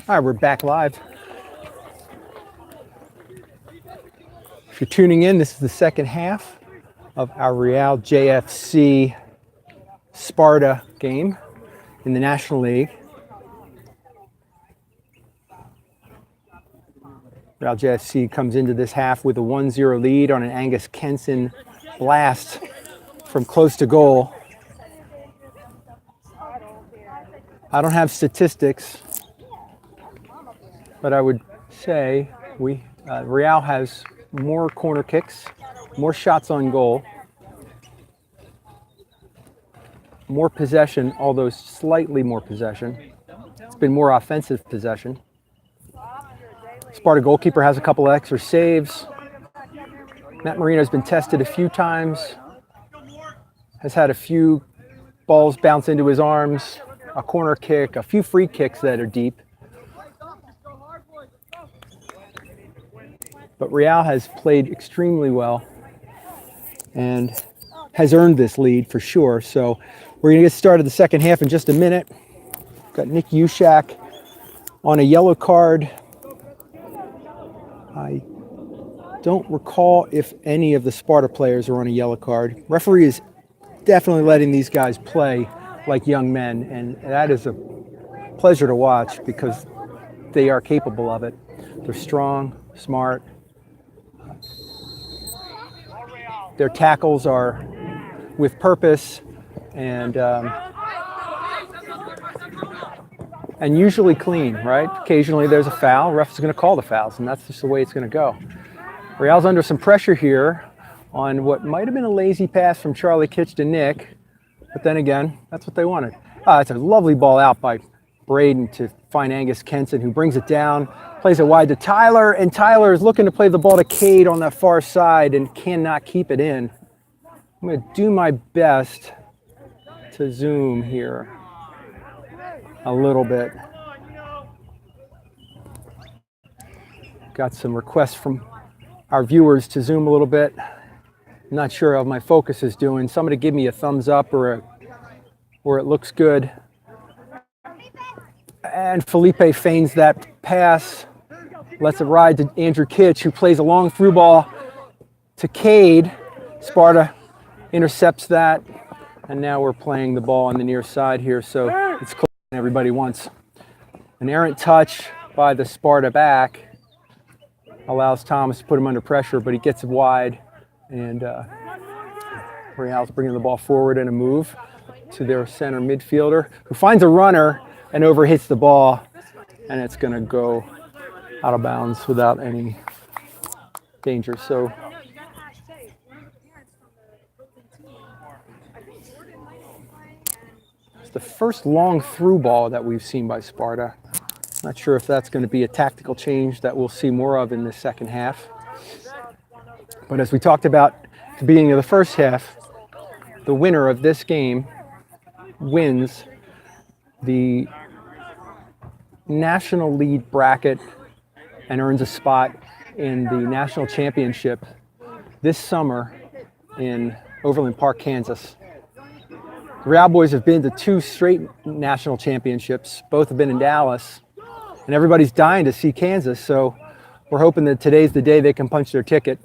All right, we're back live. If you're tuning in, this is the second half of our Real JFC Sparta game in the National League. Real JFC comes into this half with a 1-0 lead on an Angus Kenson blast from close to goal. I don't have statistics, but I would say Real has more corner kicks, more shots on goal, more possession, although slightly more possession. It's been more offensive possession. Sparta goalkeeper has a couple of extra saves. Matt Marino's been tested a few times, has had a few balls bounce into his arms, a corner kick, a few free kicks that are deep. But Real has played extremely well and has earned this lead for sure. So we're going to get started the second half in just a minute. Got Nick Ushak on a yellow card. I don't recall if any of the Sparta players are on a yellow card. Referee is definitely letting these guys play like young men, and that is a pleasure to watch because they are capable of it. They're strong, smart. Their tackles are with purpose and usually clean, right? Occasionally there's a foul. Ref is going to call the fouls, and that's just the way it's going to go. Real's under some pressure here on what might have been a lazy pass from Charlie Kitch to Nick, but then again, that's what they wanted. It's a lovely ball out by Braden to find Angus Kenson, who brings it down, plays it wide to Tyler, and Tyler is looking to play the ball to Cade on that far side and cannot keep it in. I'm going to do my best to zoom here a little bit. Got some requests from our viewers to zoom a little bit. I'm not sure how my focus is doing. Somebody give me a thumbs up or it looks good. And Felipe feigns that pass, lets it ride to Andrew Kitch, who plays a long through ball to Cade. Sparta intercepts that, and now we're playing the ball on the near side here, so it's close than everybody wants. An errant touch by the Sparta back allows Thomas to put him under pressure, but he gets it wide, and Real's bringing the ball forward in a move to their center midfielder, who finds a runner and overhits the ball, and it's going to go out of bounds without any danger. So it's the first long through ball that we've seen by Sparta. Not sure if that's going to be a tactical change that we'll see more of in the second half. But as we talked about at the beginning of the first half, the winner of this game wins the national lead bracket and earns a spot in the national championship this summer in Overland Park, Kansas. The Real boys have been to 2 straight national championships. Both have been in Dallas, and everybody's dying to see Kansas, so we're hoping that today's the day they can punch their ticket.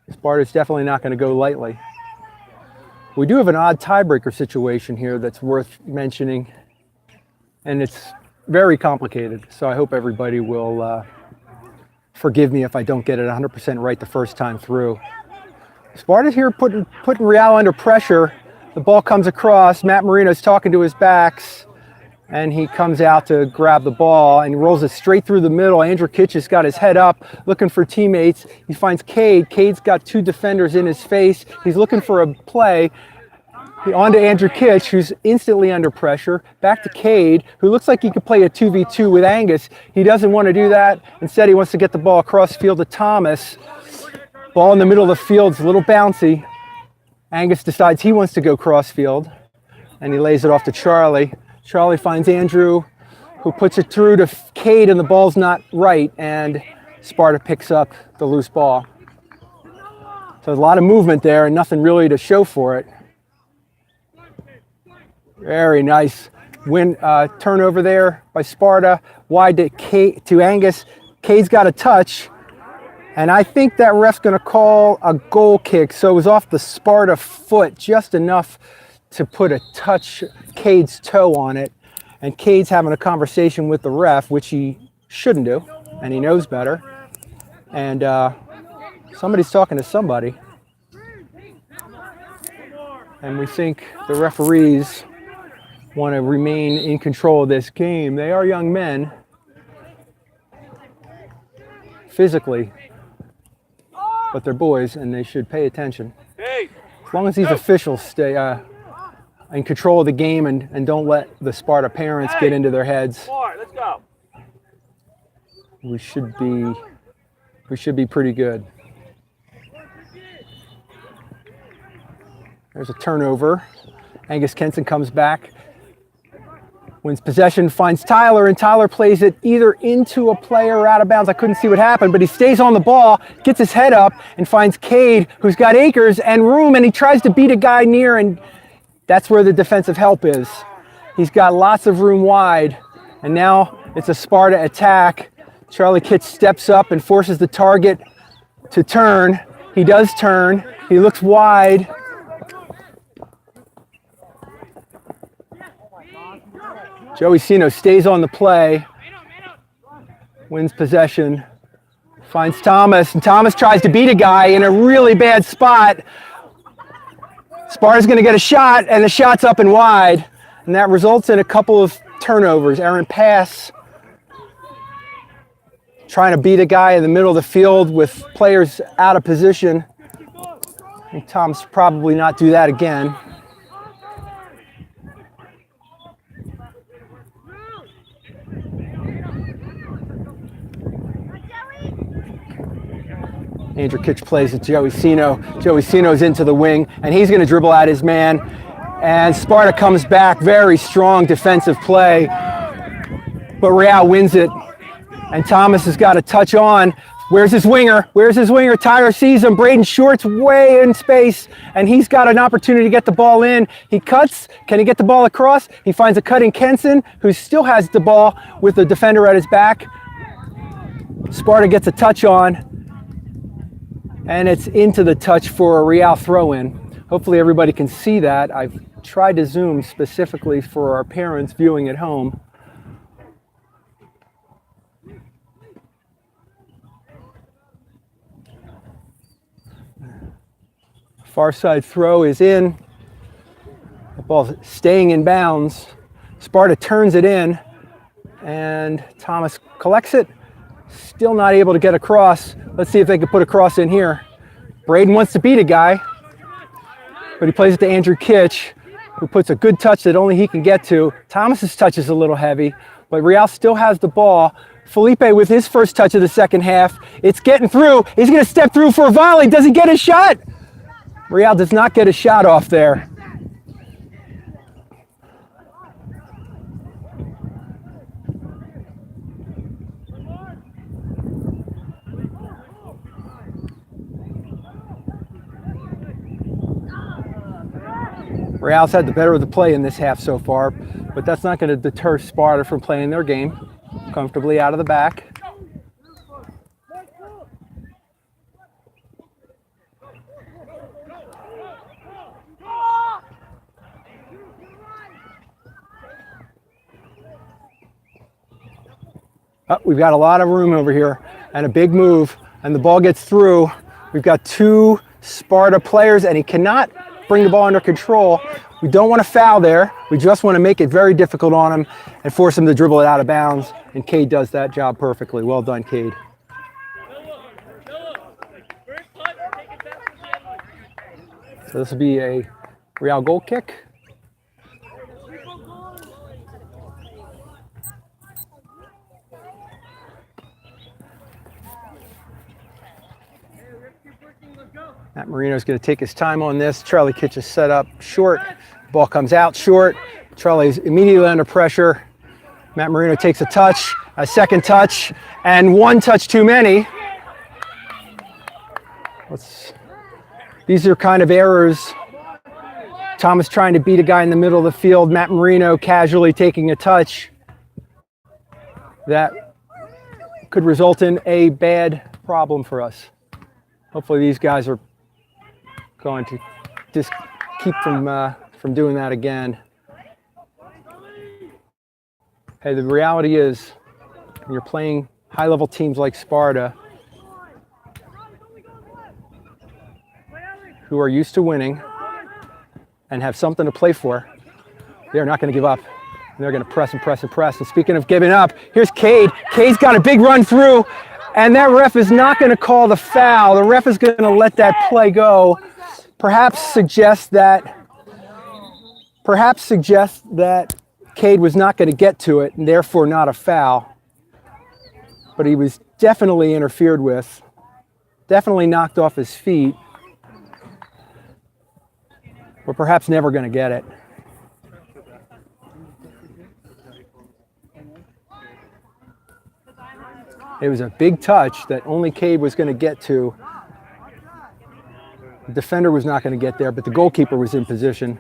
Sparta's definitely not going to go lightly. We do have an odd tiebreaker situation here that's worth mentioning, and it's very complicated, so I hope everybody will forgive me if I don't get it 100% right the first time through. Sparta's here putting Real under pressure. The ball comes across. Matt Marino's talking to his backs, and he comes out to grab the ball and rolls it straight through the middle. Andrew Kitch has got his head up, looking for teammates. He finds Cade. Cade's got 2 defenders in his face. He's looking for a play. On to Andrew Kitch, who's instantly under pressure. Back to Cade, who looks like he could play a 2v2 with Angus. He doesn't want to do that. Instead, he wants to get the ball across field to Thomas. Ball in the middle of the field's a little bouncy. Angus decides he wants to go cross field, and he lays it off to Charlie. Charlie finds Andrew, who puts it through to Cade, and the ball's not right, and Sparta picks up the loose ball. So there's a lot of movement there and nothing really to show for it. Very nice Turnover there by Sparta, wide to Angus. Cade's got a touch, and I think that ref's going to call a goal kick, so it was off the Sparta foot, just enough to put a touch Cade's toe on it, and Cade's having a conversation with the ref, which he shouldn't do, and he knows better, and somebody's talking to somebody, and we think the referees want to remain in control of this game. They are young men, physically, but they're boys, and they should pay attention. As long as these officials stay in control of the game and don't let the Sparta parents get into their heads, Let's go. we should be pretty good. There's a turnover. Angus Kenson comes back, wins possession, finds Tyler, and Tyler plays it either into a player or out of bounds. I couldn't see what happened, but he stays on the ball, gets his head up, and finds Cade, who's got acres and room, and he tries to beat a guy near, and that's where the defensive help is. He's got lots of room wide, and now it's a Sparta attack. Charlie Kitch steps up and forces the target to turn. He does turn. He looks wide. Joey Sino stays on the play, wins possession, finds Thomas, and Thomas tries to beat a guy in a really bad spot. Sparta's going to get a shot, and the shot's up and wide, and that results in a couple of turnovers. Errant pass, trying to beat a guy in the middle of the field with players out of position. I think Tom's probably not do that again. Andrew Kitch plays it to Joey Sino. Joey Sino's into the wing, and he's going to dribble at his man. And Sparta comes back, very strong defensive play. But Real wins it, and Thomas has got a touch on. Where's his winger? Where's his winger? Tyler sees him. Braden Short's way in space, and he's got an opportunity to get the ball in. He cuts. Can he get the ball across? He finds a cutting Kenson, who still has the ball with the defender at his back. Sparta gets a touch on, and it's into the touch for a Real throw-in. Hopefully everybody can see that. I've tried to zoom specifically for our parents viewing at home. Far side throw is in. The ball's staying in bounds. Sparta turns it in, and Thomas collects it. Still not able to get across. Let's see if they can put a cross in here. Braden wants to beat a guy, but he plays it to Andrew Kitch, who puts a good touch that only he can get to. Thomas's touch is a little heavy, but Real still has the ball. Felipe with his first touch of the second half. It's getting through. He's going to step through for a volley. Does he get a shot? Real does not get a shot off there. Real's had the better of the play in this half so far, but that's not going to deter Sparta from playing their game comfortably out of the back. We've got a lot of room over here and a big move, and the ball gets through. We've got two Sparta players, and he cannot bring the ball under control. We don't want to foul there. We just want to make it very difficult on him and force him to dribble it out of bounds, and Cade does that job perfectly. Well done, Cade. So this will be a Real goal kick. Matt Marino's going to take his time on this. Charlie Kitch is set up short. Ball comes out short. Charlie's immediately under pressure. Matt Marino takes a touch, a second touch, and one touch too many. These are kind of errors Thomas trying to beat a guy in the middle of the field. Matt Marino casually taking a touch. That could result in a bad problem for us. Hopefully these guys are going to just keep from doing that again. Hey, the reality is, when you're playing high-level teams like Sparta, who are used to winning and have something to play for, they're not going to give up. And they're going to press and press and press. And speaking of giving up, here's Cade. Cade's got a big run through, and that ref is not going to call the foul. The ref is going to let that play go. Perhaps suggest that Cade was not going to get to it, and therefore not a foul. But he was definitely interfered with, definitely knocked off his feet. We're perhaps never going to get it. It was a big touch that only Cade was going to get to. The defender was not going to get there, but the goalkeeper was in position.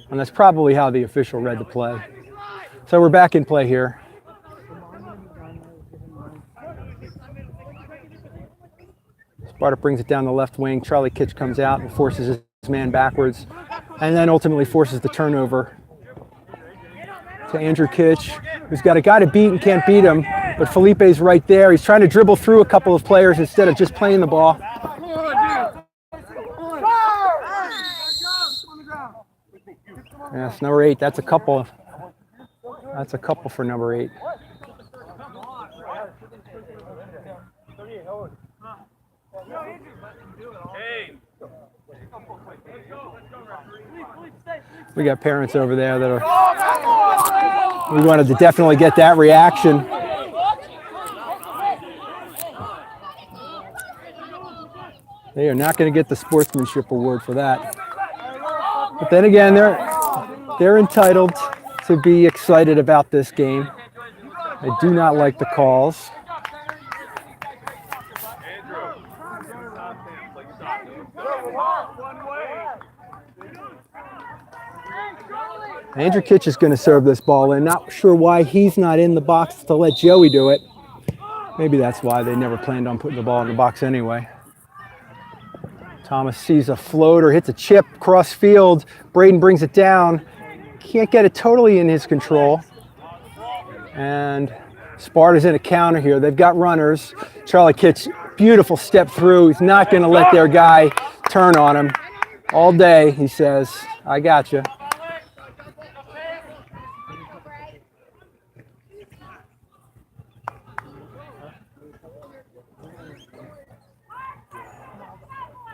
And that's probably how the official read the play. So we're back in play here. Sparta brings it down the left wing. Charlie Kitch comes out and forces his man backwards, and then ultimately forces the turnover to Andrew Kitch, who's got a guy to beat and can't beat him, but Felipe's right there. He's trying to dribble through a couple of players instead of just playing the ball. Yes, number 8. That's a couple. That's a couple for number 8. We got parents over there that are, we wanted to definitely get that reaction. They are not going to get the sportsmanship award for that. But then again, they're entitled to be excited about this game. I do not like the calls. Andrew Kitch is going to serve this ball in. Not sure why he's not in the box to let Joey do it. Maybe that's why they never planned on putting the ball in the box anyway. Thomas sees a floater, hits a chip cross field. Braden brings it down. Can't get it totally in his control. And Sparta's in a counter here. They've got runners. Charlie Kitch, beautiful step through. He's not going to let their guy turn on him. All day, he says, I got you.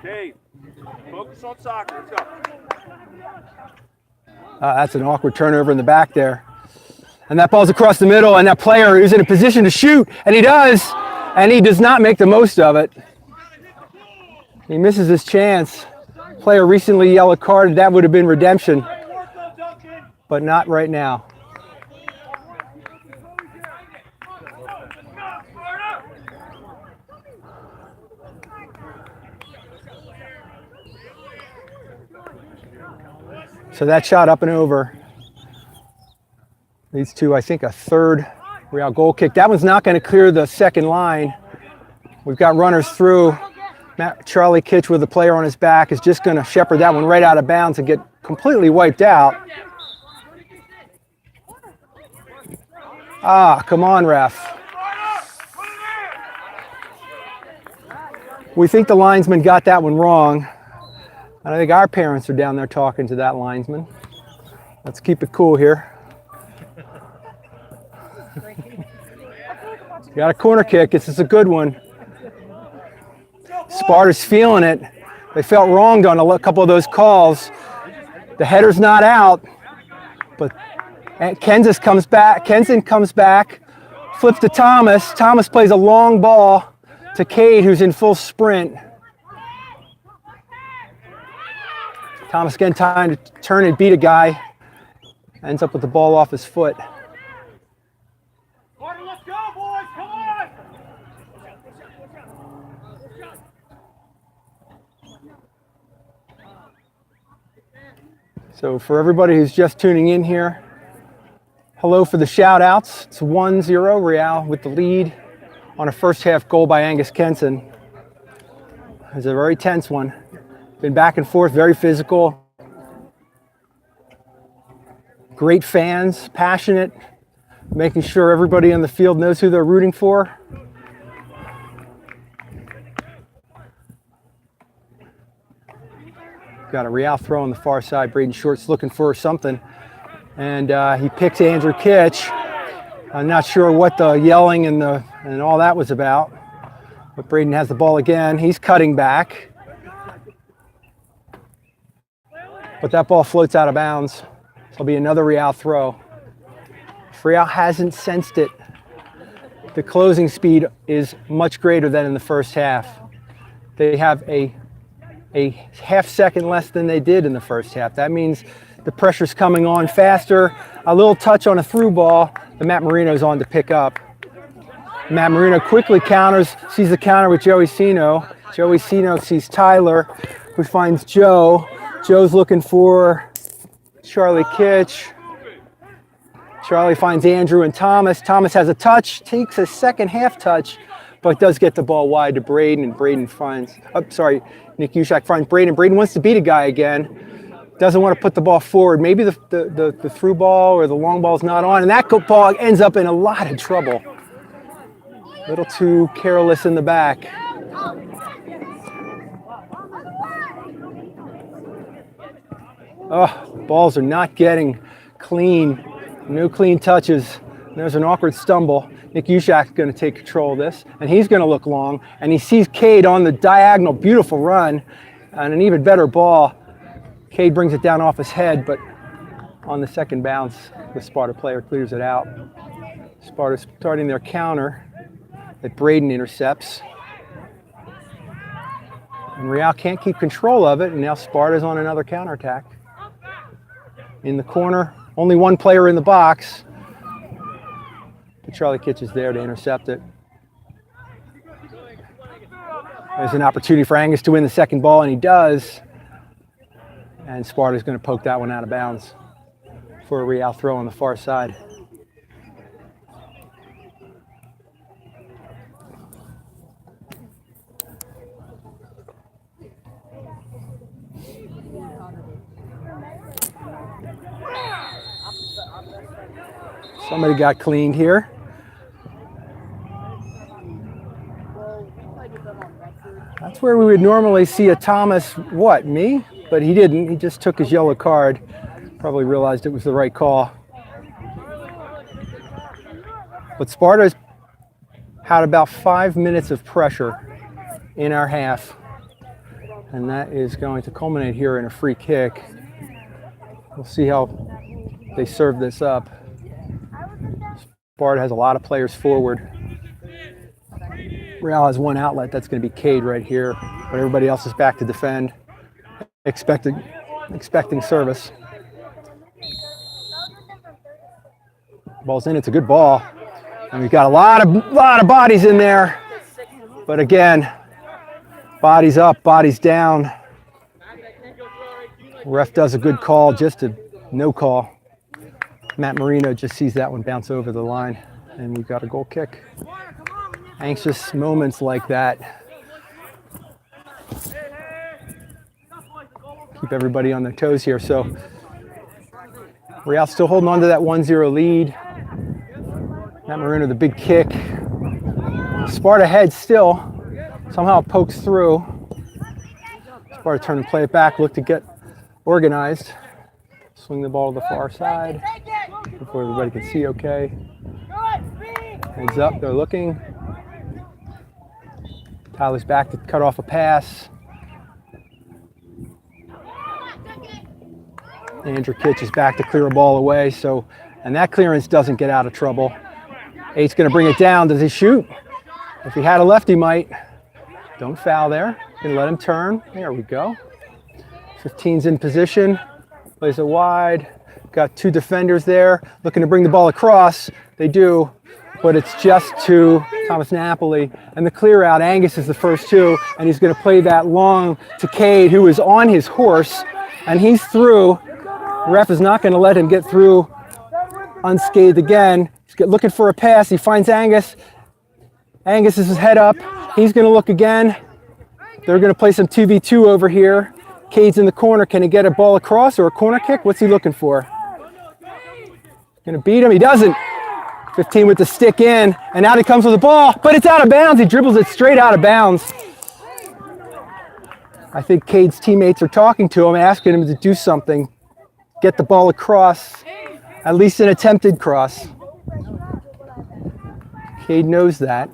Dave, focus on soccer. Let's go. That's an awkward turnover in the back there. And that ball's across the middle, and that player is in a position to shoot, and he does, and he does not make the most of it. He misses his chance. Player recently yellow carded. That would have been redemption, but not right now. So that shot up and over. These two, I think, a third Real goal kick. That one's not going to clear the second line. We've got runners through. Charlie Kitch with the player on his back is just going to shepherd that one right out of bounds and get completely wiped out. Ah, come on, ref. We think the linesman got that one wrong. And I think our parents are down there talking to that linesman. Let's keep it cool here. Got a corner kick. This is a good one. Sparta's feeling it. They felt wronged on a couple of those calls. The header's not out, but Kenson comes back, flips to Thomas. Thomas plays a long ball to Cade, who's in full sprint. Thomas getting time to turn and beat a guy. Ends up with the ball off his foot. Let's go, boys! Come on! So for everybody who's just tuning in here, hello for the shout outs. It's 1-0, Real with the lead on a first half goal by Angus Kenson. It was a very tense one. Been back and forth, very physical. Great fans, passionate, making sure everybody on the field knows who they're rooting for. Got a Real throw on the far side. Braden Short's looking for something, and he picks Andrew Kitch. I'm not sure what the yelling and all that was about, but Braden has the ball again. He's cutting back, but that ball floats out of bounds. It'll be another Real throw. If Real hasn't sensed it, the closing speed is much greater than in the first half. They have a half second less than they did in the first half. That means the pressure's coming on faster. A little touch on a through ball that Matt Marino's on to pick up. Matt Marino quickly counters, sees the counter with Joey Sino. Joey Sino sees Tyler, who finds Joe. Joe's looking for Charlie Kitch. Charlie finds Andrew and Thomas. Thomas has a touch, takes a second half touch, but does get the ball wide to Braden, and Braden finds, Nick Ushak finds Braden. Braden wants to beat a guy again. Doesn't want to put the ball forward. Maybe the through ball or the long ball's not on, and that ball ends up in a lot of trouble. A little too careless in the back. Oh, balls are not getting clean. No clean touches. There's an awkward stumble. Nick Ushak's going to take control of this, and he's going to look long, and he sees Cade on the diagonal. Beautiful run, and an even better ball. Cade brings it down off his head, but on the second bounce, the Sparta player clears it out. Sparta's starting their counter that Braden intercepts. And Real can't keep control of it, and now Sparta's on another counterattack. In the corner, only one player in the box. But Charlie Kitch is there to intercept it. There's an opportunity for Angus to win the second ball, and he does. And Sparta's going to poke that one out of bounds for a Real throw on the far side. Somebody got cleaned here. That's where we would normally see a Thomas, me? But he didn't. He just took his yellow card. Probably realized it was the right call. But Sparta's had about 5 minutes of pressure in our half. And that is going to culminate here in a free kick. We'll see how they serve this up. Sparta has a lot of players forward. Real has one outlet. That's going to be Cade right here. But everybody else is back to defend. Expecting service. Ball's in. It's a good ball. And we've got a lot of bodies in there. But again, bodies up, bodies down. Ref does a good call, just a no call. Matt Marino just sees that one bounce over the line, and we've got a goal kick. Anxious moments like that keep everybody on their toes here. So Real still holding on to that 1-0 lead. Matt Marino, the big kick. Sparta heads still, somehow pokes through. Sparta turn and play it back, look to get organized. Swing the ball to the far side before everybody can see okay. Heads up, they're looking. Tyler's back to cut off a pass. Andrew Kitch is back to clear a ball away, and that clearance doesn't get out of trouble. 8's going to bring it down. Does he shoot? If he had a left, he might. Don't foul there. Gonna let him turn. There we go. 15's in position. Plays it wide. Got two defenders there looking to bring the ball across. They do, but it's just to Thomas Napoli. And the clear out, Angus is the first two, and he's going to play that long to Cade, who is on his horse, and he's through. The ref is not going to let him get through unscathed again. He's looking for a pass. He finds Angus. Angus is his head up. He's going to look again. They're going to play some 2v2 over here. Cade's in the corner. Can he get a ball across or a corner kick? What's he looking for? Going to beat him. He doesn't. 15 with the stick in, and out he comes with the ball, but it's out of bounds. He dribbles it straight out of bounds. I think Cade's teammates are talking to him, asking him to do something, get the ball across, at least an attempted cross. Cade knows that.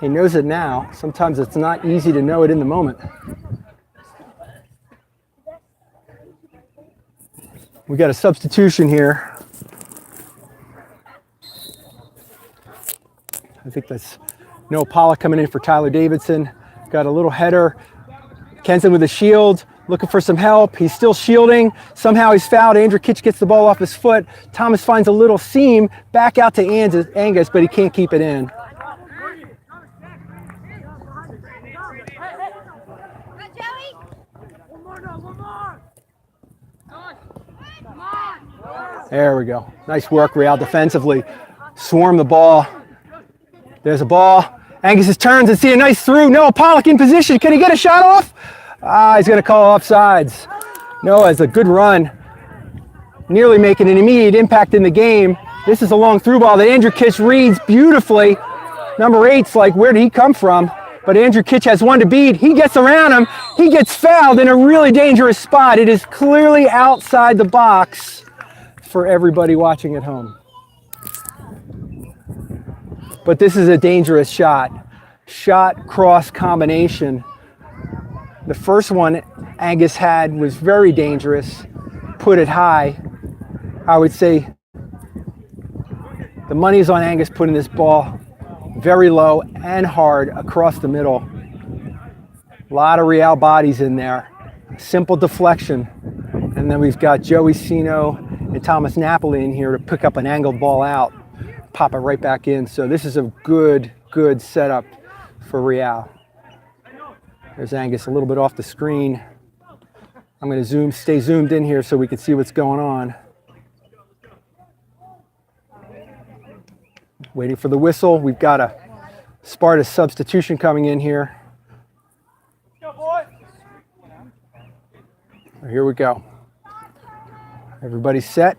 He knows it now. Sometimes it's not easy to know it in the moment. We got a substitution here. I think that's Noah Pollock coming in for Tyler Davidson. Got a little header. Kenson with a shield, looking for some help. He's still shielding. Somehow he's fouled. Andrew Kitch gets the ball off his foot. Thomas finds a little seam back out to Angus, but he can't keep it in. There we go. Nice work, Real, defensively. Swarm the ball. There's a ball. Angus turns and see a nice through. Noah Pollock in position. Can he get a shot off? He's going to call offsides. Noah has a good run. Nearly making an immediate impact in the game. This is a long through ball that Andrew Kitch reads beautifully. Number 8's like, where did he come from? But Andrew Kitch has one to beat. He gets around him. He gets fouled in a really dangerous spot. It is clearly outside the box for everybody watching at home. But this is a dangerous shot. Shot cross combination. The first one Angus had was very dangerous. Put it high. I would say the money's on Angus putting this ball very low and hard across the middle. A lot of Real bodies in there. Simple deflection. And then we've got Joey Sino and Thomas Napoli in here to pick up an angled ball out. Pop it right back in. So this is a good setup for Real. There's Angus a little bit off the screen. I'm going to stay zoomed in here so we can see what's going on. Waiting for the whistle. We've got a Sparta substitution coming in here. Here we go. Everybody's set.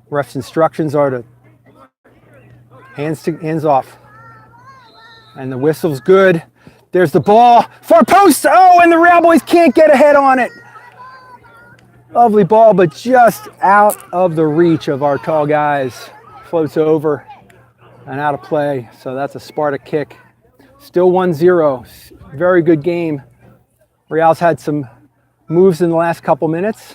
Ref's instructions are to hands off. And the whistle's good. There's the ball. Far post. Oh, and the Real boys can't get a head on it. Lovely ball, but just out of the reach of our tall guys. Floats over and out of play. So that's a Sparta kick. Still 1-0. Very good game. Real's had some moves in the last couple minutes.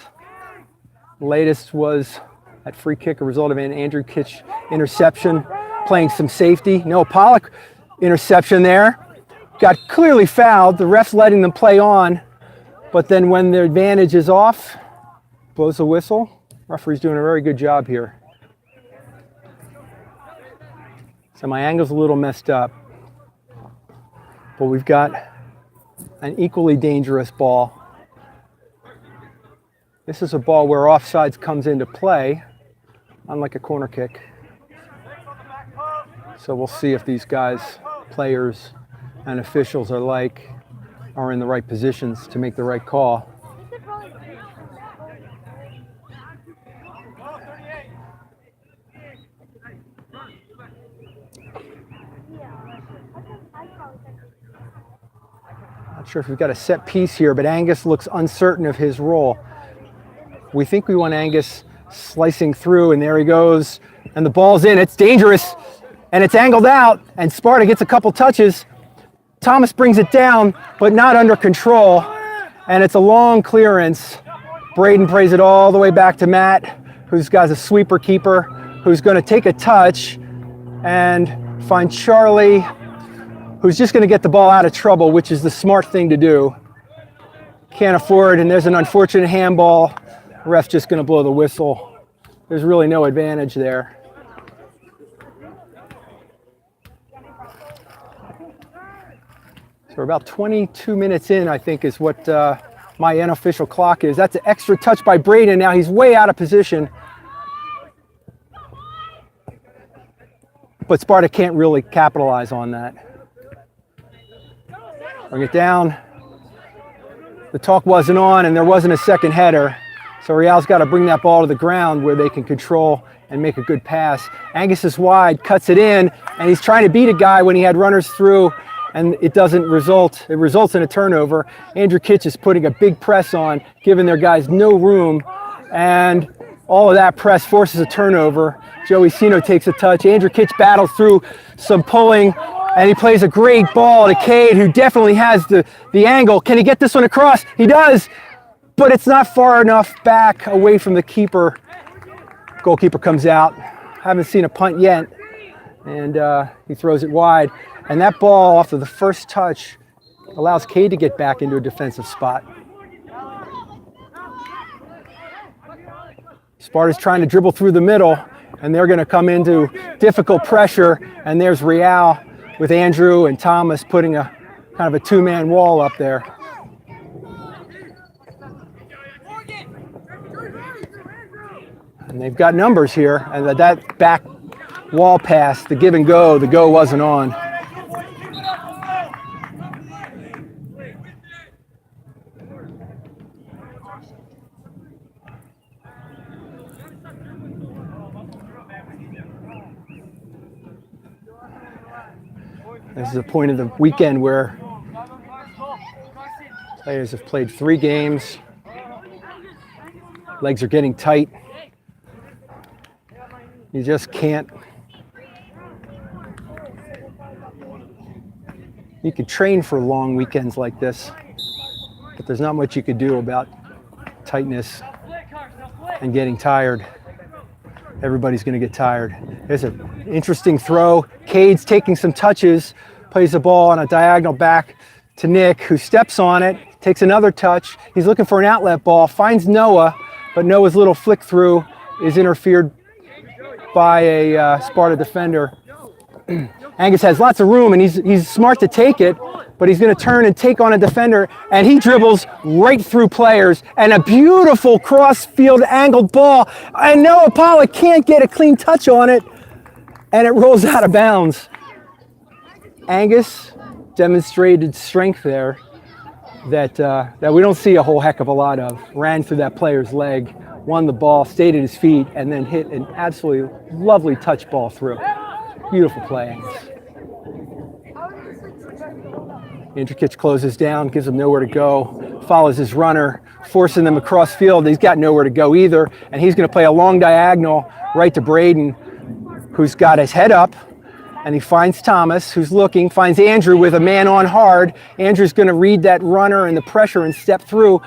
The latest was that free kick, a result of an Andrew Kitch interception, playing some safety. Noah Pollock interception there. Got clearly fouled. The ref's letting them play on. But then when their advantage is off, blows the whistle. Referee's doing a very good job here. So my angle's a little messed up. But we've got an equally dangerous ball. This is a ball where offsides comes into play, unlike a corner kick. So we'll see if these guys, players and officials are in the right positions to make the right call. Not sure if we've got a set piece here, but Angus looks uncertain of his role. We think we want Angus slicing through, and there he goes. And the ball's in. It's dangerous, and it's angled out, and Sparta gets a couple touches. Thomas brings it down, but not under control, and it's a long clearance. Braden plays it all the way back to Matt, who's got a sweeper keeper, who's going to take a touch and find Charlie, who's just going to get the ball out of trouble, which is the smart thing to do. Can't afford, and there's an unfortunate handball. The ref's just going to blow the whistle. There's really no advantage there. So we're about 22 minutes in, I think, is what my unofficial clock is. That's an extra touch by Braden. Now he's way out of position. But Sparta can't really capitalize on that. Bring it down. The talk wasn't on and there wasn't a second header. So Real's got to bring that ball to the ground where they can control and make a good pass. Angus is wide, cuts it in, and he's trying to beat a guy when he had runners through, and it doesn't result. It results in a turnover. Andrew Kitch is putting a big press on, giving their guys no room, and all of that press forces a turnover. Joey Sino takes a touch. Andrew Kitch battles through some pulling, and he plays a great ball to Cade, who definitely has the angle. Can he get this one across? He does, but it's not far enough back away from the keeper. Goalkeeper comes out. Haven't seen a punt yet, and he throws it wide. And that ball, off of the first touch, allows Cade to get back into a defensive spot. Sparta's trying to dribble through the middle, and they're going to come into difficult pressure. And there's Real with Andrew and Thomas putting a kind of a two-man wall up there. And they've got numbers here, and that back wall pass, the give and go, the go wasn't on. This is a point of the weekend where players have played 3 games. Legs are getting tight. You just can't. You could train for long weekends like this, but there's not much you could do about tightness and getting tired. Everybody's going to get tired. There's an interesting throw. Cade's taking some touches, plays the ball on a diagonal back to Nick, who steps on it, takes another touch. He's looking for an outlet ball, finds Noah, but Noah's little flick through is interfered by a Sparta defender. Angus has lots of room, and he's smart to take it, but he's going to turn and take on a defender, and he dribbles right through players, and a beautiful cross-field angled ball, and Noah Pollock can't get a clean touch on it, and it rolls out of bounds. Angus demonstrated strength there that we don't see a whole heck of a lot of. Ran through that player's leg, won the ball, stayed at his feet, and then hit an absolutely lovely touch ball through. Beautiful play, Angus. Andrew Kitch closes down, gives him nowhere to go, follows his runner, forcing them across field. He's got nowhere to go either, and he's going to play a long diagonal right to Braden, who's got his head up, and he finds Thomas, who's looking, finds Andrew with a man on hard. Andrew's going to read that runner and the pressure and step through,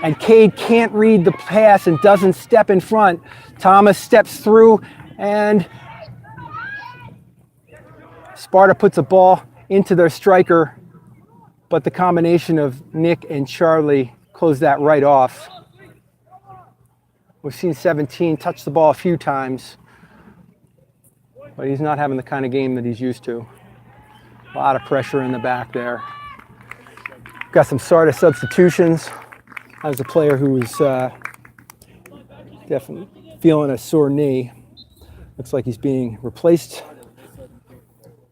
and Cade can't read the pass and doesn't step in front. Thomas steps through, and Sparta puts a ball into their striker, but the combination of Nick and Charlie closed that right off. We've seen 17 touch the ball a few times, but he's not having the kind of game that he's used to. A lot of pressure in the back there. Got some Sparta substitutions. As a player who was definitely feeling a sore knee. Looks like he's being replaced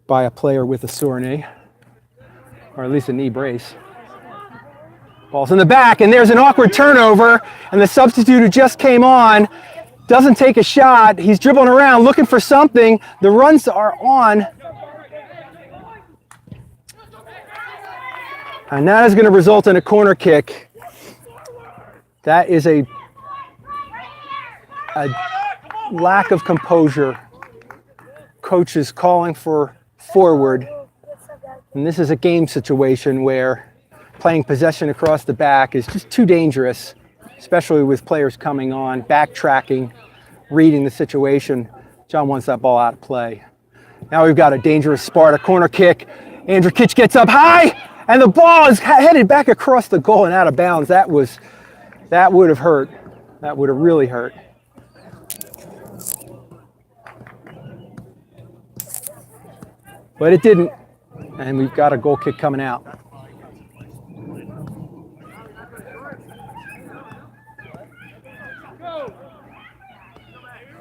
by a player with a sore knee, or at least a knee brace. Ball's in the back, and there's an awkward turnover, and the substitute who just came on doesn't take a shot. He's dribbling around looking for something. The runs are on. And that is going to result in a corner kick. That is a lack of composure. Coach is calling for forward. And this is a game situation where playing possession across the back is just too dangerous, especially with players coming on, backtracking, reading the situation. John wants that ball out of play. Now we've got a dangerous Sparta corner kick. Andrew Kitch gets up high, and the ball is headed back across the goal and out of bounds. That would have hurt. That would have really hurt. But it didn't, and we've got a goal kick coming out.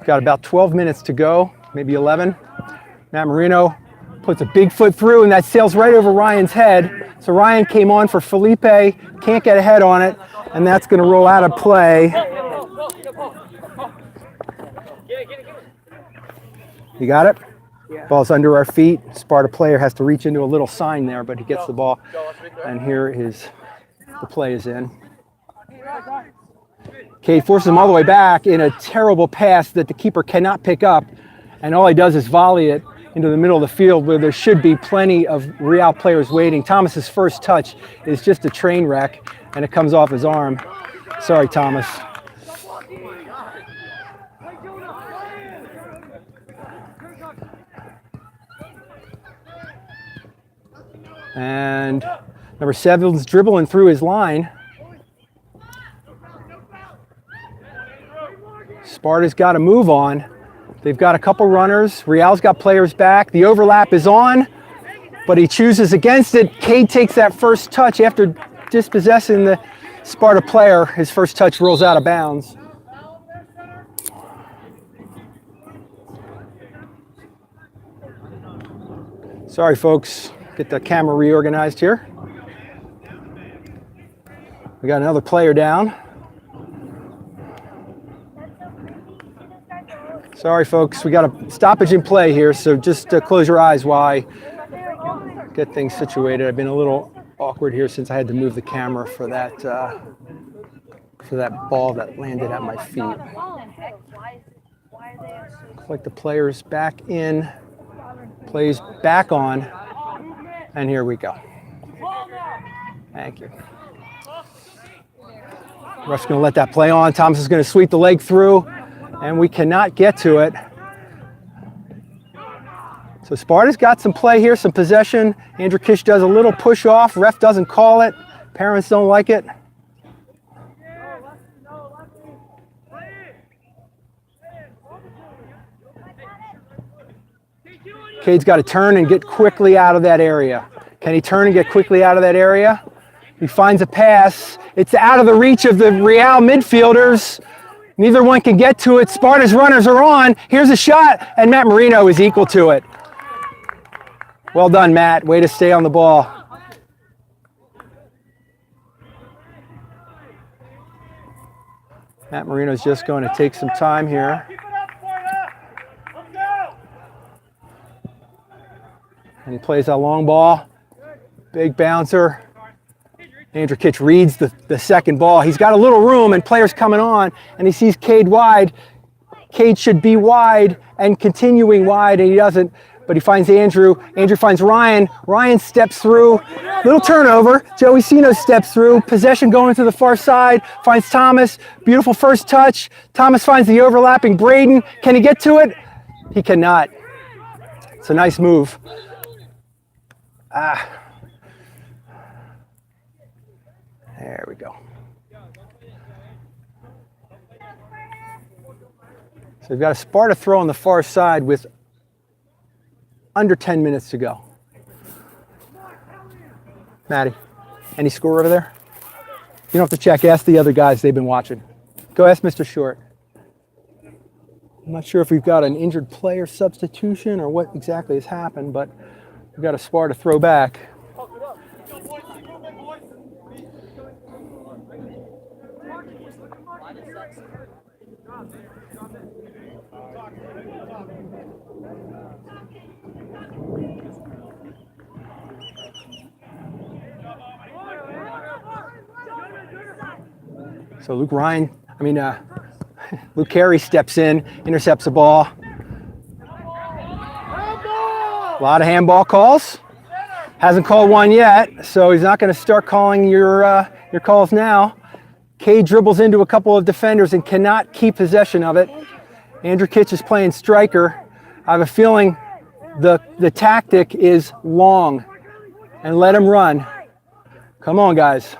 Got about 12 minutes to go, maybe 11. Matt Marino puts a big foot through, and that sails right over Ryan's head. So Ryan came on for Felipe, can't get a head on it, and that's going to roll out of play. You got it? Yeah. Ball's under our feet. Sparta player has to reach into a little sign there, but he gets the ball. And here is the play is in. Cade forces him all the way back in a terrible pass that the keeper cannot pick up. And all he does is volley it into the middle of the field where there should be plenty of Real players waiting. Thomas's first touch is just a train wreck, and it comes off his arm. Sorry, Thomas. And number 7's dribbling through his line. Sparta's got to move on. They've got a couple runners. Real's got players back. The overlap is on, but he chooses against it. Cade takes that first touch after dispossessing the Sparta player. His first touch rolls out of bounds. Sorry, folks. Get the camera reorganized here. We got another player down. Sorry, folks. We got a stoppage in play here, so just close your eyes while I get things situated. I've been a little awkward here since I had to move the camera for that ball that landed at my feet. Looks like the player's back in, plays back on. And here we go. Thank you. Ruff's going to let that play on. Thomas is going to sweep the leg through, and we cannot get to it. So Sparta's got some play here, some possession. Andrew Kish does a little push off. Ref doesn't call it. Parents don't like it. Cade's got to turn and get quickly out of that area. Can he turn and get quickly out of that area? He finds a pass. It's out of the reach of the Real midfielders. Neither one can get to it. Sparta's runners are on. Here's a shot, and Matt Marino is equal to it. Well done, Matt. Way to stay on the ball. Matt Marino's just going to take some time here. And he plays that long ball. Big bouncer. Andrew Kitch reads the second ball. He's got a little room and players coming on, and he sees Cade wide. Cade should be wide and continuing wide, and he doesn't. But he finds Andrew. Andrew finds Ryan. Ryan steps through. Little turnover. Joey Sino steps through. Possession going to the far side. Finds Thomas. Beautiful first touch. Thomas finds the overlapping Braden. Can he get to it? He cannot. It's a nice move. There we go. So we've got a Sparta throw on the far side with under 10 minutes to go. Maddie, any score over there? You don't have to check. Ask the other guys. They've been watching. Go ask Mr. Short. I'm not sure if we've got an injured player substitution or what exactly has happened, but we've got a Sparta throw back. So Luke Carey steps in, intercepts the ball. A lot of handball calls. Hasn't called one yet, so he's not going to start calling your calls now. Cade dribbles into a couple of defenders and cannot keep possession of it. Andrew Kitch is playing striker. I have a feeling the tactic is long and let him run. Come on, guys.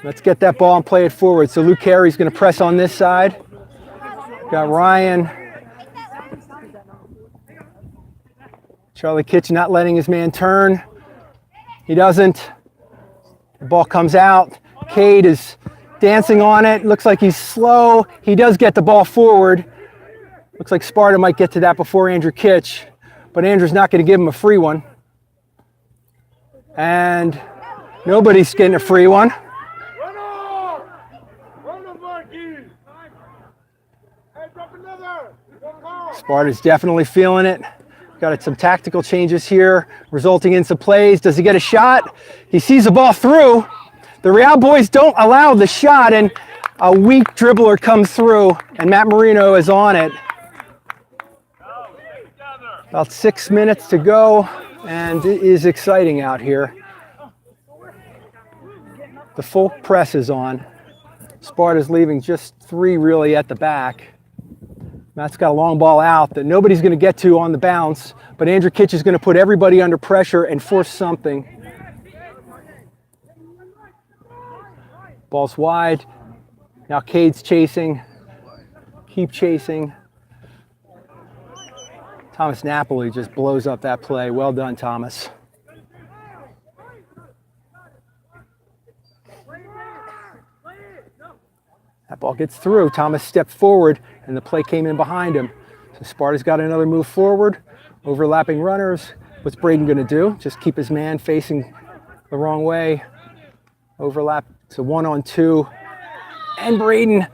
Let's get that ball and play it forward. So Luke Carey's going to press on this side. Got Ryan. Charlie Kitch not letting his man turn. He doesn't. The ball comes out. Cade is dancing on it. Looks like he's slow. He does get the ball forward. Looks like Sparta might get to that before Andrew Kitch, but Andrew's not going to give him a free one. And nobody's getting a free one. Sparta's definitely feeling it. Got some tactical changes here, resulting in some plays. Does he get a shot? He sees the ball through. The Real boys don't allow the shot, and a weak dribbler comes through, and Matt Marino is on it. About 6 minutes to go, and it is exciting out here. The full press is on. Sparta's leaving just 3 really at the back. Matt's got a long ball out that nobody's going to get to on the bounce, but Andrew Kitch is going to put everybody under pressure and force something. Ball's wide. Now Cade's chasing. Keep chasing. Thomas Napoli just blows up that play. Well done, Thomas. That ball gets through. Thomas stepped forward, and the play came in behind him. So Sparta's got another move forward. Overlapping runners. What's Braden going to do? Just keep his man facing the wrong way. Overlap. It's a 1-on-2. And Braden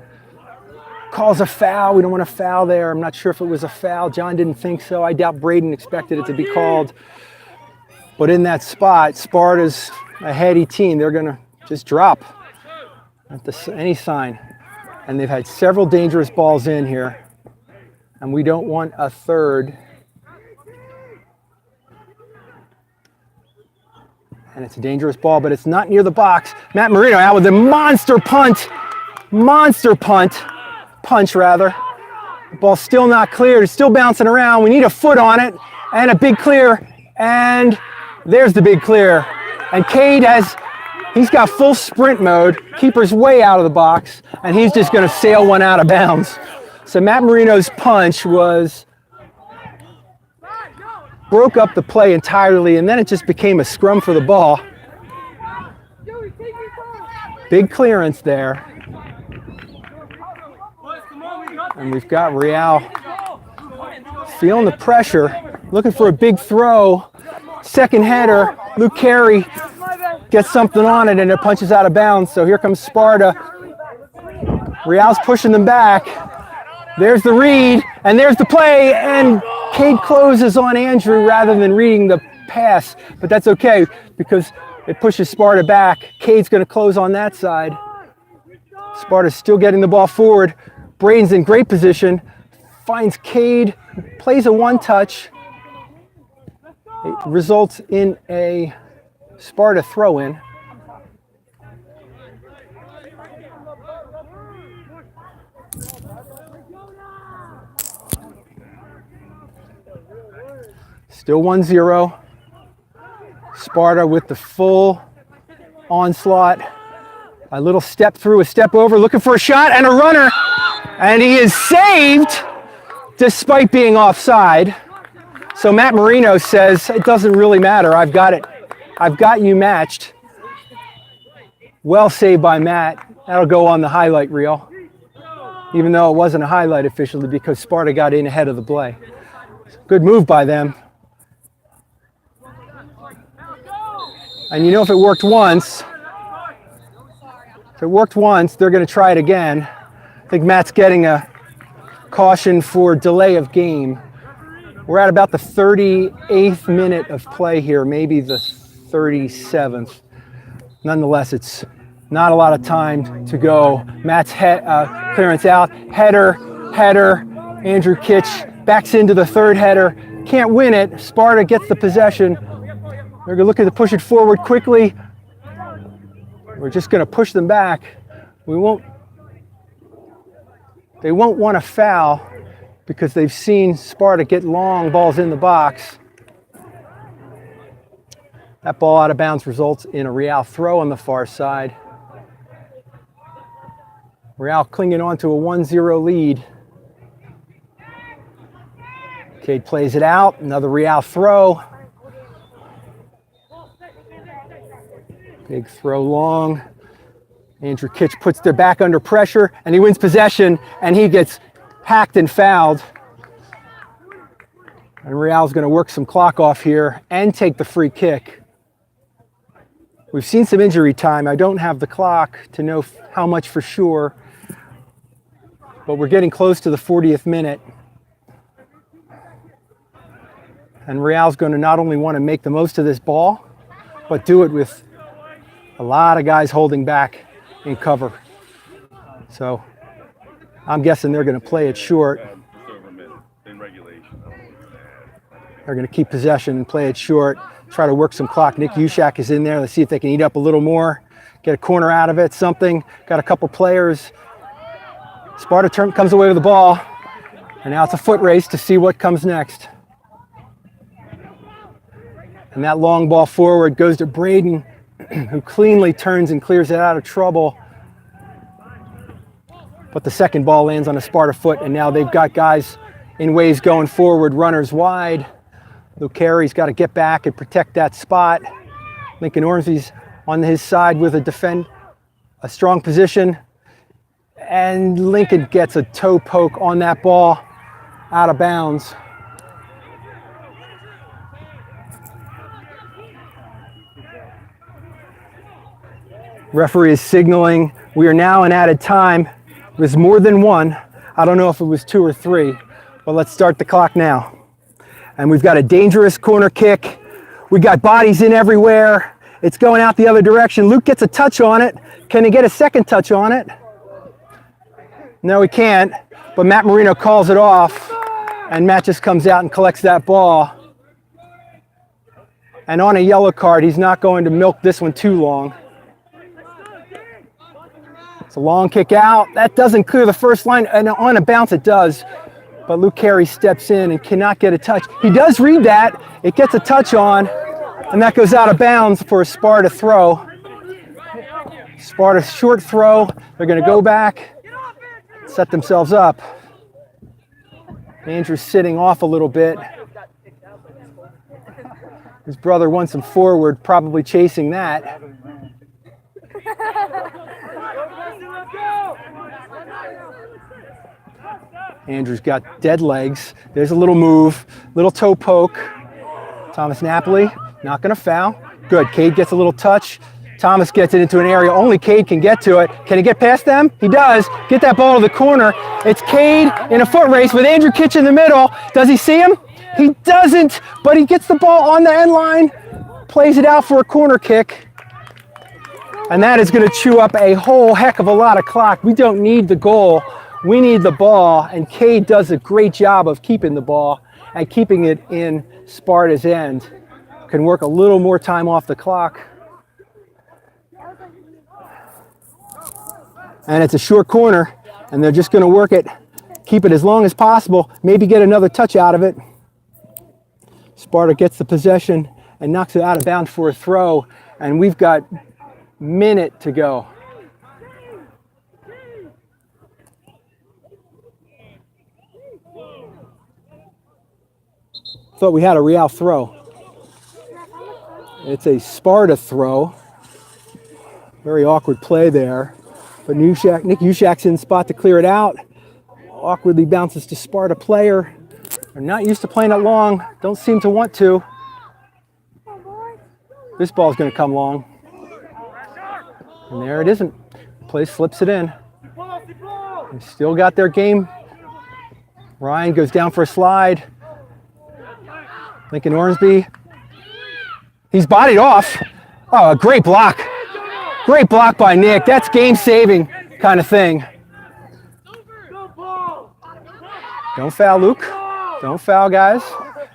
calls a foul. We don't want a foul there. I'm not sure if it was a foul. John didn't think so. I doubt Braden expected it to be called. But in that spot, Sparta's a heady team. They're going to just drop at any sign. And they've had several dangerous balls in here. And we don't want a third. And it's a dangerous ball, but it's not near the box. Matt Marino out with a monster punt. Monster punt. Punch, rather. The ball's still not cleared. It's still bouncing around. We need a foot on it. And a big clear. And there's the big clear. And Cade he's got full sprint mode. Keeper's way out of the box. And he's just going to sail one out of bounds. So Matt Marino's punch broke up the play entirely, and then it just became a scrum for the ball. Big clearance there. And we've got Real feeling the pressure, looking for a big throw. Second header, Luke Carey gets something on it, and it punches out of bounds. So here comes Sparta. Real's pushing them back. There's the read, and there's the play, and Cade closes on Andrew rather than reading the pass, but that's okay because it pushes Sparta back. Cade's going to close on that side. Sparta's still getting the ball forward. Braden's in great position, finds Cade, plays a one-touch. It results in a Sparta throw-in. Still 1-0. Sparta with the full onslaught. A little step through, a step over, looking for a shot and a runner. And he is saved despite being offside. So Matt Marino says, it doesn't really matter. I've got it. I've got you matched. Well saved by Matt. That'll go on the highlight reel. Even though it wasn't a highlight officially because Sparta got in ahead of the play. Good move by them. And you know, if it worked once, they're going to try it again. I think Matt's getting a caution for delay of game. We're at about the 38th minute of play here, maybe the 37th. Nonetheless, it's not a lot of time to go. Matt's clearance out, header, Andrew Kitch backs into the third header, can't win it. Sparta gets the possession. They're looking to push it forward quickly. We're just going to push them back. They won't want a foul because they've seen Sparta get long balls in the box. That ball out of bounds results in a Real throw on the far side. Real clinging on to a 1-0 lead. Cade plays it out, another Real throw. Big throw long. Andrew Kitch puts their back under pressure, and he wins possession, and he gets hacked and fouled. And Real's going to work some clock off here and take the free kick. We've seen some injury time. I don't have the clock to know how much for sure, but we're getting close to the 40th minute. And Real's going to not only want to make the most of this ball, but do it with a lot of guys holding back in cover. So I'm guessing they're going to play it short. They're going to keep possession and play it short, try to work some clock. Nick Ushak is in there. Let's see if they can eat up a little more, get a corner out of it, something. Got a couple players. Sparta comes away with the ball, and now it's a foot race to see what comes next. And that long ball forward goes to Braden, who cleanly turns and clears it out of trouble. But the second ball lands on a Sparta foot, and now they've got guys in ways going forward, runners wide. Luke Carey's got to get back and protect that spot. Lincoln Ormsby's on his side with a strong position. And Lincoln gets a toe poke on that ball out of bounds. Referee is signaling. We are now in added time. It was more than one. I don't know if it was 2 or 3, but let's start the clock now. And we've got a dangerous corner kick. We got bodies in everywhere. It's going out the other direction. Luke gets a touch on it. Can he get a second touch on it? No, he can't. But Matt Marino calls it off. And Matt just comes out and collects that ball. And on a yellow card, he's not going to milk this one too long. It's a long kick out. That doesn't clear the first line. And on a bounce, it does. But Luke Carey steps in and cannot get a touch. He does read that. It gets a touch on, and that goes out of bounds for a Sparta throw. Sparta short throw. They're going to go back, set themselves up. Andrew's sitting off a little bit. His brother wants him forward, probably chasing that. Andrew's got dead legs. There's a little move, little toe poke. Thomas Napoli, not going to foul. Good, Cade gets a little touch. Thomas gets it into an area only Cade can get to it. Can he get past them? He does. Get that ball to the corner. It's Cade in a foot race with Andrew Kitch in the middle. Does he see him? He doesn't, but he gets the ball on the end line, plays it out for a corner kick. And that is going to chew up a whole heck of a lot of clock. We don't need the goal. We need the ball, and Cade does a great job of keeping the ball and keeping it in Sparta's end. Can work a little more time off the clock. And it's a short corner, and they're just going to work it, keep it as long as possible, maybe get another touch out of it. Sparta gets the possession and knocks it out of bounds for a throw, and we've got a minute to go. Thought we had a Real throw. It's a Sparta throw. Very awkward play there. But Nick Ushak's in spot to clear it out. Awkwardly bounces to Sparta player. They're not used to playing it long. Don't seem to want to. This ball's going to come long. And there it isn't. Play slips it in. They still got their game. Ryan goes down for a slide. Lincoln Ormsby. He's bodied off. Oh, a great block. Great block by Nick. That's game-saving kind of thing. Don't foul, Luke. Don't foul, guys.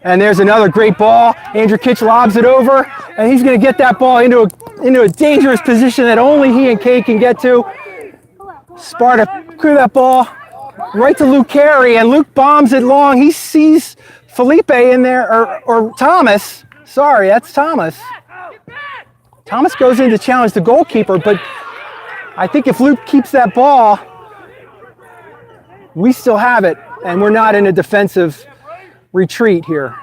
And there's another great ball. Andrew Kitch lobs it over, and he's going to get that ball into a dangerous position that only he and Cade can get to. Sparta clear that ball right to Luke Carey, and Luke bombs it long. He sees Felipe in there, or Thomas. Sorry, that's Thomas. Thomas goes in to challenge the goalkeeper, but I think if Luke keeps that ball, we still have it, and we're not in a defensive retreat here.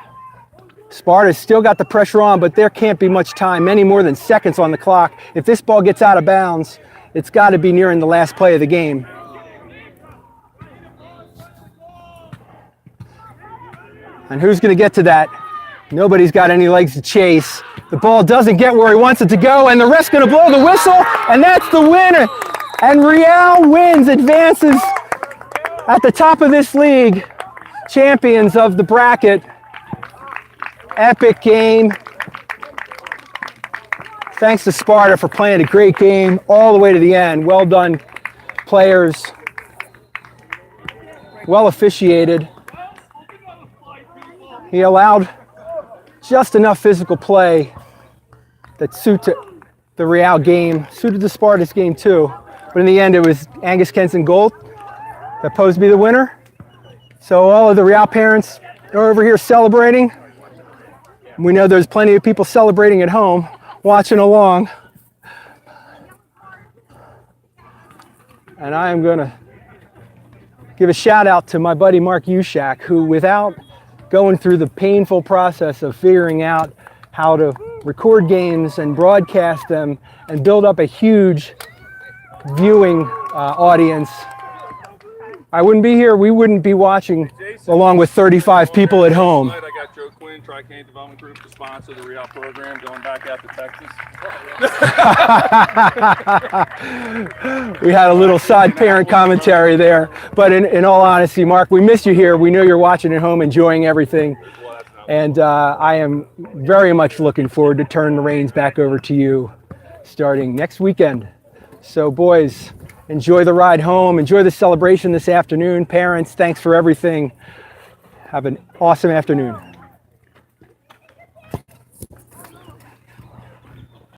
Sparta's still got the pressure on, but there can't be much time, many more than seconds on the clock. If this ball gets out of bounds, it's got to be nearing the last play of the game. And who's going to get to that? Nobody's got any legs to chase. The ball doesn't get where he wants it to go, and the ref's going to blow the whistle, and that's the winner. And Real wins, advances at the top of this league, champions of the bracket. Epic game. Thanks to Sparta for playing a great game all the way to the end. Well done, players. Well officiated. He allowed just enough physical play that suited the Real game, suited the Sparta's game too. But in the end, it was Angus Kenson Gold that posed to be the winner. So all of the Real parents are over here celebrating. We know there's plenty of people celebrating at home, watching along. And I am gonna give a shout out to my buddy Mark Ushak, who without going through the painful process of figuring out how to record games and broadcast them and build up a huge viewing audience, I wouldn't be here. We wouldn't be watching along with 35 people at home. I got Joe Quinn, Tri-Cane Development Group, to sponsor the Real program going back out to Texas. We had a little side parent commentary there, but in all honesty, Mark, we miss you here. We know you're watching at home, enjoying everything, and I am very much looking forward to turning the reins back over to you starting next weekend. So boys, enjoy the ride home, enjoy the celebration this afternoon. Parents, thanks for everything. Have an awesome afternoon.